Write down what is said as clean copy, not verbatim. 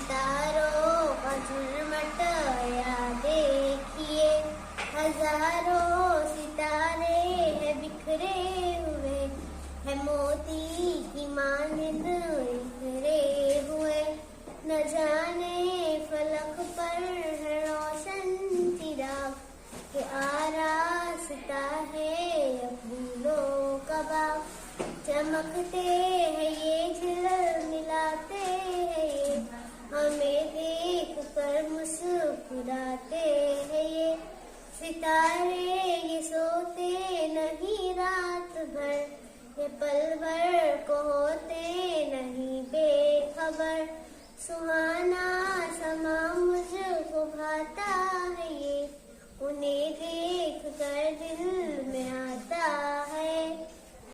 सितारों का झुरमुट या देखिए, हजारों सितारे हैं बिखरे हुए, है मोती की मानिंद बिखरे हुए। न जाने फलक पर है रोशन चिराग के आरास्ता है फूलों का बाग। चमकते हैं ये झिलमिलाते हैं ये, हमें देख कर मुस्कुराते हैं ये। सितारे ये सोते नहीं रात भर, ये पल भर को होते नहीं बेखबर। सुहा